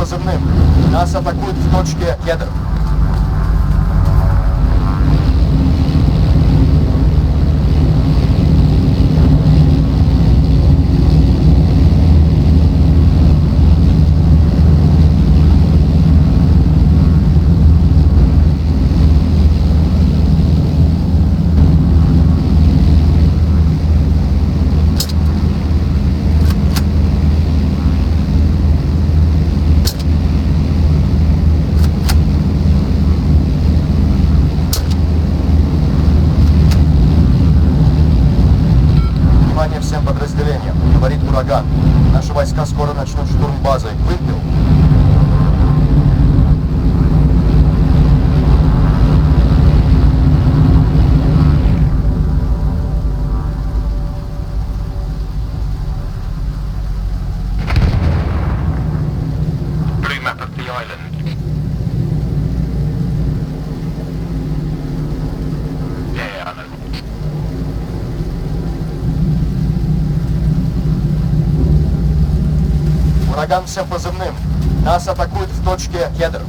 позывным. Нас атакуют в точке Кедр. Всем подразделениям. Говорит ураган. Наши войска скоро начнут штурм базы. Вымпел. Blue map of the island. Yeah, I know. Ураган всем позывным. Нас атакуют в точке Кедр.